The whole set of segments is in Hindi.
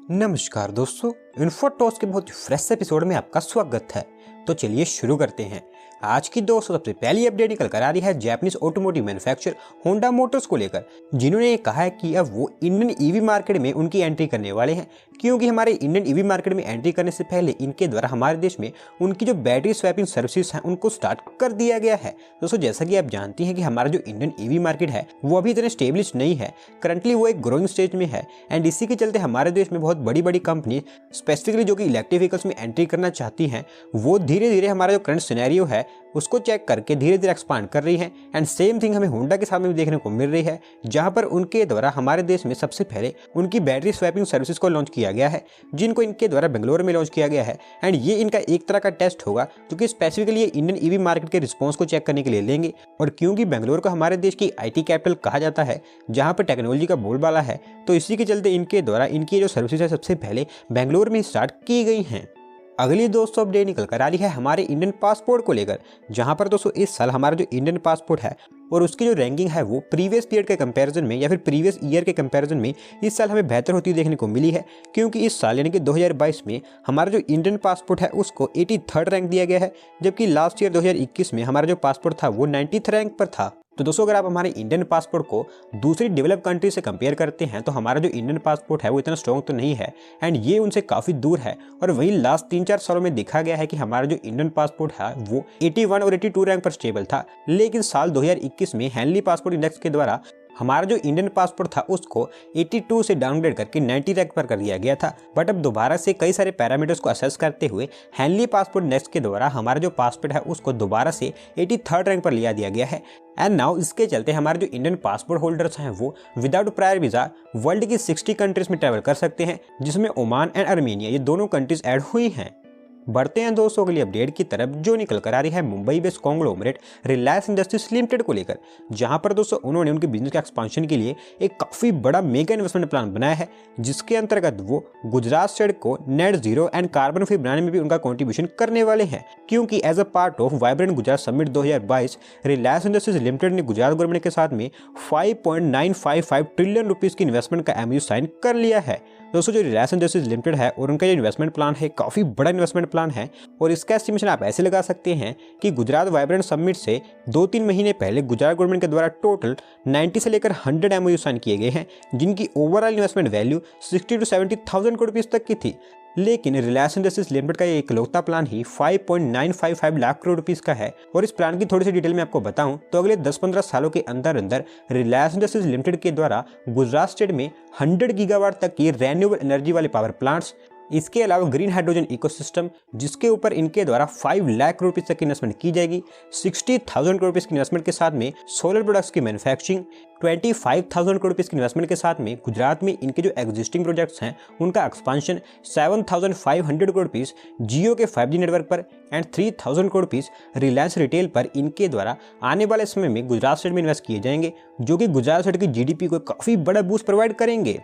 नमस्कार दोस्तों, इन्फोटॉस के बहुत फ्रेश एपिसोड में आपका स्वागत है। तो चलिए शुरू करते हैं। आज की दोस्तों सबसे पहली अपडेट निकल कर आ रही है Japanese automotive manufacturer Honda Motors को लेकर, जिन्होंने ये कहा है कि अब वो इंडियन ईवी मार्केट में उनकी एंट्री करने वाले हैं, क्योंकि हमारे इंडियन ईवी मार्केट में एंट्री करने से पहले इनके द्वारा हमारे देश में उनकी जो बैटरी स्वैपिंग सर्विसेज हैं उनको स्टार्ट कर दिया गया है। दोस्तों जैसा कि आप जानते हैं कि हमारा जो इंडियन ईवी मार्केट है वो अभी इतने स्टेब्लिश नहीं है, करंटली वो एक ग्रोइंग स्टेज में है। एंड इसी के चलते हमारे देश में बहुत बड़ी बड़ी कंपनी स्पेसिफिकली जो कि इलेक्ट्रिक व्हीकल्स में एंट्री करना चाहती हैं, वो धीरे धीरे हमारा जो करंट सिनेरियो है उसको चेक करके धीरे धीरे एक्सपांड कर रही है। एंड सेम थिंग हमें होंडा के साथ में भी देखने को मिल रही है, जहां पर उनके द्वारा हमारे देश में सबसे पहले उनकी बैटरी स्वैपिंग सर्विसेज को लॉन्च किया गया है, जिनको इनके द्वारा बेंगलोर में लॉन्च किया गया है। एंड ये इनका एक तरह का टेस्ट होगा जो कि स्पेसिफिकली ये इंडियन ईवी मार्केट के रिस्पॉन्स को चेक करने के लिए लेंगे। और क्योंकि बेंगलोर को हमारे देश की IT कैपिटल कहा जाता है, जहाँ पर टेक्नोलॉजी का बोलबाला है, तो इसी के चलते इनके द्वारा इनकी जो सर्विसेज है सबसे पहले बेंगलोर में स्टार्ट की गई हैं। अगली दोस्तों अपडेट निकल कर आ रही है हमारे इंडियन पासपोर्ट को लेकर, जहां पर दोस्तों इस साल हमारा जो इंडियन पासपोर्ट है और उसकी जो रैंकिंग है वो प्रीवियस पीरियड के कंपैरिजन में या फिर प्रीवियस ईयर के कंपैरिजन में इस साल हमें बेहतर होती देखने को मिली है। क्योंकि इस साल यानी कि 2022 में हमारा जो इंडियन पासपोर्ट है उसको 83rd रैंक दिया गया है, जबकि लास्ट ईयर 2021 में हमारा जो पासपोर्ट था वो 90th रैंक पर था। तो दोस्तों अगर आप हमारे इंडियन पासपोर्ट को दूसरी डेवलप कंट्री से कंपेयर करते हैं तो हमारा जो इंडियन पासपोर्ट है वो इतना स्ट्रॉन्ग तो नहीं है, एंड ये उनसे काफ़ी दूर है। और वहीं लास्ट 3-4 सालों में देखा गया है कि हमारा जो इंडियन पासपोर्ट है वो 81 और 82 रैंक पर स्टेबल था, लेकिन साल 2021 में हेनली पासपोर्ट इंडेक्स के द्वारा हमारा जो इंडियन पासपोर्ट था उसको 82 से डाउनग्रेड करके 90 रैंक पर कर दिया गया था। बट अब दोबारा से कई सारे पैरामीटर्स को असेस करते हुए हेनली पासपोर्ट इंडेक्स के द्वारा हमारा जो पासपोर्ट है उसको दोबारा से 83rd रैंक पर लिया दिया गया है। एंड नाउ इसके चलते हमारे जो इंडियन पासपोर्ट होल्डर्स हैं वो विदाउट प्रायर वीज़ा वर्ल्ड की 60 कंट्रीज में ट्रैवल कर सकते हैं, जिसमें ओमान एंड आर्मेनिया ये दोनों कंट्रीज ऐड हुई हैं। बढ़ते हैं दोस्तों अगली अपडेट की तरफ, जो निकल कर आ रही है Mumbai based conglomerate Reliance Industries limited को लेकर, जहां पर दोस्तों उन्होंने उनके बिजनेस के एक्सपांशन के लिए एक काफ़ी बड़ा मेगा इन्वेस्टमेंट प्लान बनाया है, जिसके अंतर्गत वो गुजरात स्टेट को net zero and carbon free बनाने में भी उनका कॉन्ट्रीब्यूशन करने वाले हैं। क्योंकि as a part of vibrant Gujarat summit 2022 Reliance Industries Limited ने गुजरात गवर्नमेंट के साथ में 5.955 ट्रिलियन रुपीज़ की इन्वेस्टमेंट का MOU साइन कर लिया है। दोस्तों जो रिलायंस इंडस्ट्रीज लिमिटेड है और उनका जो इन्वेस्टमेंट प्लान है काफ़ी बड़ा इन्वेस्टमेंट प्लान है, और इसका एस्टिमेशन आप ऐसे लगा सकते हैं कि गुजरात वाइब्रेंट समिट से 2-3 महीने पहले गुजरात गवर्नमेंट के द्वारा टोटल 90 से लेकर 100 MOU साइन किए गए हैं, जिनकी overall investment value 60 to 70,000 crore rupees तक की थी। लेकिन रिलायंस इंडस्ट्रीज लिमिटेड का ये इकलौता प्लान ही 5.955 लाख करोड़ रुपीस का है। और इस प्लान की थोड़ी सी डिटेल में आपको बताऊं तो अगले 10-15 सालों के अंदर अंदर रिलायंस इंडस्ट्रीज लिमिटेड के द्वारा गुजरात स्टेट में 100 गीगावाट तक की रेन्यूएबल एनर्जी वाले पावर प्लांट्स, इसके अलावा ग्रीन हाइड्रोजन इकोसिस्टम जिसके ऊपर इनके द्वारा 5 लाख करोड़ रुपीस तक की इन्वेस्टमेंट की जाएगी, 60,000 करोड़ रुपीस की इन्वेस्टमेंट के साथ में सोलर प्रोडक्ट्स की मैन्युफैक्चरिंग, 25,000 करोड़ रुपीस की इन्वेस्टमेंट के साथ में गुजरात में इनके जो एग्जिस्टिंग प्रोजेक्ट्स हैं उनका एक्सपांशन, 7,500 करोड़ रुपीस जियो के 5G नेटवर्क पर, and 3,000 crore rupees Reliance retail पर इनके द्वारा आने वाले समय में गुजरात स्टेट में इन्वेस्ट किए जाएंगे, जो कि गुजरात स्टेट की GDP को काफ़ी बड़ा बूस्ट प्रोवाइड करेंगे।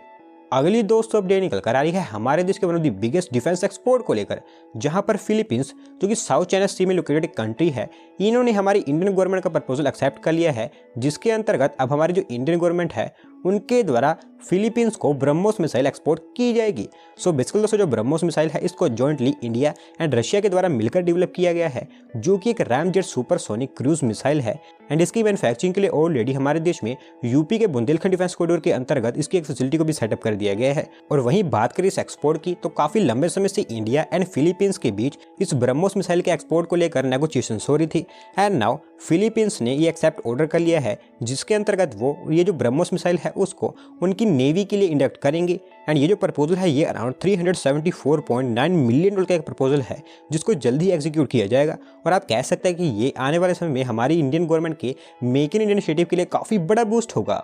अगली दोस्तों अपडेट निकल कर आ रही है हमारे देश के one of the biggest defence export को लेकर, जहां पर फिलीपींस जो कि साउथ चाइना सी में लोकेटेड एक कंट्री है, इन्होंने हमारी इंडियन गवर्नमेंट का प्रपोजल एक्सेप्ट कर लिया है, जिसके अंतर्गत अब हमारी जो इंडियन गवर्नमेंट है उनके द्वारा फिलीपींस को ब्रह्मोस मिसाइल एक्सपोर्ट की जाएगी। सो बेसिकली दोस्तों जो ब्रह्मोस मिसाइल है इसको जॉइंटली इंडिया एंड रशिया के द्वारा मिलकर डेवलप किया गया है, जो कि एक रैमजेट सुपरसोनिक क्रूज मिसाइल है। एंड इसकी मैन्युफैक्चरिंग के लिए ऑलरेडी हमारे देश में यूपी के बुंदेलखंड डिफेंस कॉरिडोर के अंतर्गत इसकी एक फैसिलिटी को भी सेटअप कर दिया गया है। और वहीं बात करें इस एक्सपोर्ट की तो काफ़ी लंबे समय से इंडिया एंड फिलीपींस के बीच इस ब्रह्मोस मिसाइल के एक्सपोर्ट को लेकर नेगोशिएशंस हो रही थी। एंड नाउ फिलीपींस ने ये एक्सेप्ट ऑर्डर कर लिया है, जिसके अंतर्गत वो ये जो ब्रह्मोस मिसाइल है उसको उनकी नेवी के लिए इंडक्ट करेंगे। एंड ये जो प्रपोजल है ये अराउंड $374.9 मिलियन का एक प्रपोजल है, जिसको जल्दी एग्जीक्यूट किया जाएगा। और आप कह सकते हैं कि ये आने वाले समय में हमारी इंडियन गवर्नमेंट के मेक इन इंडिया इनिशिएटिव के लिए काफ़ी बड़ा बूस्ट होगा।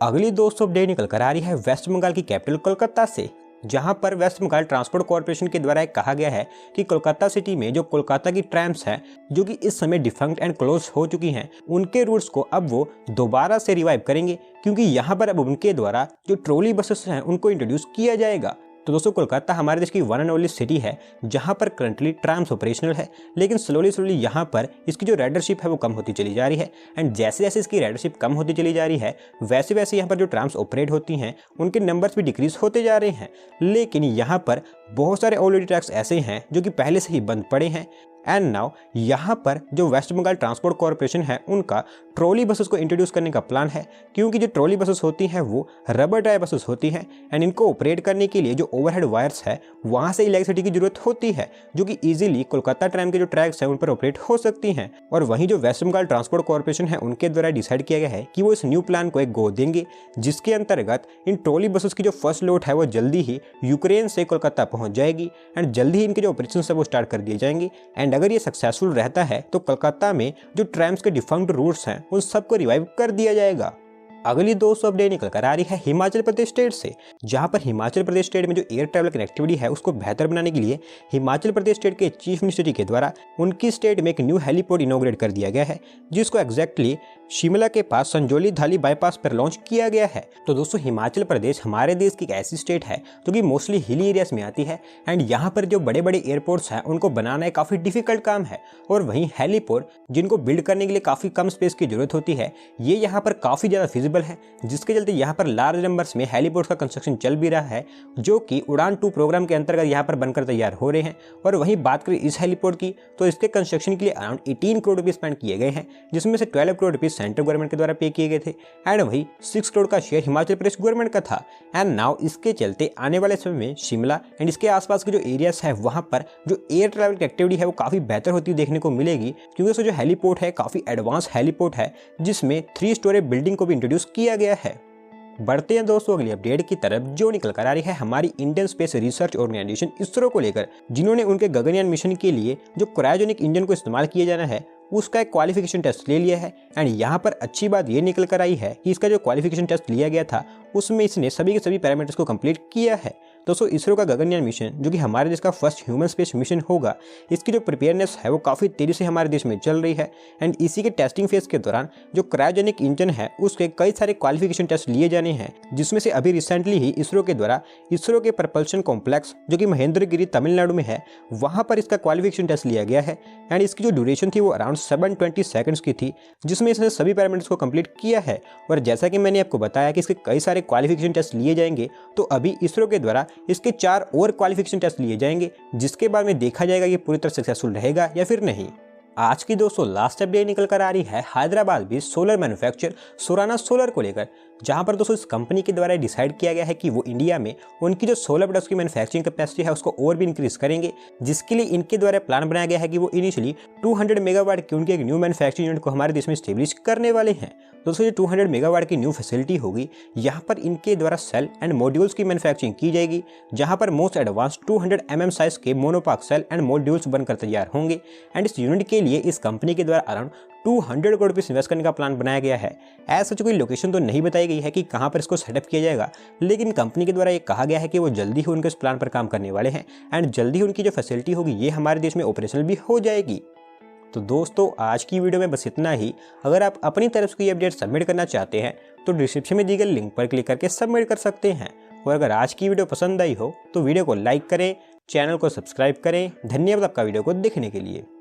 अगली दोस्तों अपडेट निकल कर आ रही है वेस्ट बंगाल की कैपिटल कोलकाता से, जहां पर वेस्ट बंगाल ट्रांसपोर्ट कॉर्पोरेशन के द्वारा कहा गया है कि कोलकाता सिटी में जो कोलकाता की ट्रैम्स हैं जो कि इस समय डिफंक्ट एंड क्लोज हो चुकी हैं, उनके रूट्स को अब वो दोबारा से रिवाइव करेंगे, क्योंकि यहाँ पर अब उनके द्वारा जो ट्रॉली बसेस हैं उनको इंट्रोड्यूस किया जाएगा। तो दोस्तों कोलकाता हमारे देश की वन एंड ओनली सिटी है जहां पर करंटली ट्राम्स ऑपरेशनल है, लेकिन स्लोली यहां पर इसकी जो राइडरशिप है वो कम होती चली जा रही है। एंड जैसे जैसे इसकी राइडरशिप कम होती चली जा रही है वैसे वैसे यहाँ पर जो ट्राम्स ऑपरेट होती हैं उनके नंबर्स भी डिक्रीज होते जा रहे हैं। लेकिन यहाँ पर बहुत सारे ऑलरेडी ट्रैक्स ऐसे हैं जो कि पहले से ही बंद पड़े हैं। एंड नाउ यहाँ पर जो वेस्ट बंगाल ट्रांसपोर्ट कॉर्पोरेशन है उनका ट्रॉली बसेस को इंट्रोड्यूस करने का प्लान है, क्योंकि जो ट्रॉली बसेस होती हैं वो रबर टायर बसेस होती हैं एंड इनको ऑपरेट करने के लिए जो ओवरहेड वायर्स है वहाँ से इलेक्ट्रिसिटी की जरूरत होती है, जो कि इजीली कोलकाता ट्राम के जो ट्रैक्स हैं उन पर ऑपरेट हो सकती हैं। और वहीं जो वेस्ट बंगाल ट्रांसपोर्ट कॉर्पोरेशन है उनके द्वारा डिसाइड किया गया है कि वो इस न्यू प्लान को एक गो देंगे, जिसके अंतर्गत इन ट्रॉली बसेस की जो फर्स्ट लोड है वो जल्दी ही यूक्रेन से कोलकाता पहुंच जाएगी एंड जल्दी ही इनके जो ऑपरेशन है वो स्टार्ट कर दिए जाएंगे। एंड अगर ये सक्सेसफुल रहता है तो कोलकाता में जो ट्रैम्स के डिफंक्ट रूट्स हैं उन सबको रिवाइव कर दिया जाएगा। अगली दोस्तों अपडेट निकल कर आ रही है हिमाचल प्रदेश स्टेट से, जहां पर हिमाचल प्रदेश स्टेट में जो एयर ट्रैवल कनेक्टिविटी है उसको बेहतर बनाने के लिए हिमाचल प्रदेश स्टेट के चीफ मिनिस्टर के द्वारा उनकी स्टेट में एक न्यू हेलीपोर्ट इनॉग्रेट कर दिया गया है, जिसको एग्जैक्टली शिमला के पास संजौली धाली बाईपास पर लॉन्च किया गया है। तो दोस्तों हिमाचल प्रदेश हमारे देश की एक ऐसी स्टेट है जो कि मोस्टली हिली एरियाज में आती है एंड यहाँ पर जो बड़े बड़े एयरपोर्ट्स हैं उनको बनाना एक काफ़ी डिफिकल्ट काम है। और वहीं हेलीपोर्ट जिनको बिल्ड करने के लिए काफ़ी कम स्पेस की जरूरत होती है ये यहाँ पर काफ़ी ज़्यादा फिजिबल है, जिसके चलते यहाँ पर लार्ज नंबर्स में हेलीपोर्ट का कंस्ट्रक्शन चल भी रहा है, जो कि उड़ान 2 प्रोग्राम के अंतर्गत यहाँ पर बनकर तैयार हो रहे हैं। और वहीं बात करें इस हेलीपोर्ट की तो इसके कंस्ट्रक्शन के लिए अराउंड 18 करोड़ रुपये स्पेंड किए गए हैं, जिसमें से 12 करोड़ रुपये सेंट्रल गवर्नमेंट के द्वारा पे किए गए थे एंड वही 6 करोड़ का शेयर हिमाचल प्रदेश गवर्नमेंट का था। एंड नाउ इसके चलते आने वाले समय में शिमला एंड इसके आसपास के जो एरियाज है वहां पर जो एयर ट्रैवल कनेक्टिविटी है वो काफी बेहतर होती देखने को मिलेगी, क्योंकि उसका जो हेलीपोर्ट है काफी एडवांस हेलीपोर्ट है जिसमें 3 स्टोरी बिल्डिंग को भी इंट्रोड्यूस किया गया है। बढ़ते हैं दोस्तों अगली अपडेट की तरफ, जो निकल कर आ रही है हमारी Indian Space Research Organisation ISRO को लेकर, जिन्होंने उनके गगनयान मिशन के लिए जो क्रायोजेनिक इंजन को इस्तेमाल किया जाना है उसका एक क्वालिफिकेशन टेस्ट ले लिया है। एंड यहाँ पर अच्छी बात ये निकल कर आई है कि इसका जो क्वालिफिकेशन टेस्ट लिया गया था उसमें इसने सभी के सभी पैरामीटर्स को कंप्लीट किया है। दोस्तों इसरो का गगनयान मिशन जो कि हमारे देश का फर्स्ट ह्यूमन स्पेस मिशन होगा, इसकी जो प्रिपेयरनेस है वो काफ़ी तेज़ी से हमारे देश में चल रही है एंड इसी के टेस्टिंग फेज के दौरान जो क्रायोजेनिक इंजन है उसके कई सारे क्वालिफिकेशन टेस्ट लिए जाने हैं, जिसमें से अभी रिसेंटली ही इसरो के द्वारा इसरो के प्रपल्शन कॉम्प्लेक्स जो कि महेंद्रगिरी तमिलनाडु में है वहाँ पर इसका क्वालिफिकेशन टेस्ट लिया गया है। एंड इसकी जो ड्यूरेशन थी वो अराउंड 720 सेकंड्स की थी, जिसमें इसने सभी पैरामीटर्स को कंप्लीट किया है। और जैसा कि मैंने आपको बताया कि इसके कई सारे क्वालिफिकेशन टेस्ट लिए जाएंगे, तो अभी इसरो के द्वारा इसके 4 और क्वालिफिकेशन टेस्ट लिए जाएंगे, जिसके बाद में देखा जाएगा कि पूरी तरह सक्सेसफुल रहेगा या फिर नहीं। आज की दोस्तों लास्ट अपडेट निकल कर आ रही है हैदराबाद भी सोलर मैन्युफैक्चर सोराना सोलर को लेकर, जहां पर दोस्तों इस कंपनी के द्वारा डिसाइड किया गया है कि वो इंडिया में उनकी जो सोलर प्रोडक्ट्स की मैन्युफैक्चरिंग कैपेसिटी है उसको और भी इंक्रीज करेंगे, जिसके लिए इनके द्वारा प्लान बनाया गया है कि वो इनिशियली 200 मेगावाट की उनकी एक न्यू मैन्युफैक्चरिंग यूनिट को हमारे देश में स्टेब्लिश करने वाले हैं। दोस्तों ये 200 मेगावाट की न्यू फैसिलिटी होगी, यहाँ पर इनके द्वारा सेल एंड मॉड्यूल्स की मैन्युफैक्चरिंग की जाएगी, जहाँ पर मोस्ट एडवांस 200 mm साइज के मोनोपाक सेल एंड मॉड्यूल्स बनकर तैयार होंगे। एंड इस यूनिट के लिए इस कंपनी के द्वारा अराउंड 200 करोड़ रुपये इन्वेस्ट करने का प्लान बनाया गया है। ऐसा कोई लोकेशन तो नहीं बताई गई है कि कहाँ पर इसको सेटअप किया जाएगा, लेकिन कंपनी के द्वारा ये कहा गया है कि वो जल्दी ही उनके इस प्लान पर काम करने वाले हैं एंड जल्दी ही उनकी जो फैसिलिटी होगी ये हमारे देश में ऑपरेशनल भी हो जाएगी। तो दोस्तों आज की वीडियो में बस इतना ही। अगर आप अपनी तरफ से कोई अपडेट सबमिट करना चाहते हैं तो डिस्क्रिप्शन में दी गई लिंक पर क्लिक करके सबमिट कर सकते हैं। और अगर आज की वीडियो पसंद आई हो तो वीडियो को लाइक करें, चैनल को सब्सक्राइब करें। धन्यवाद आपका वीडियो को देखने के लिए।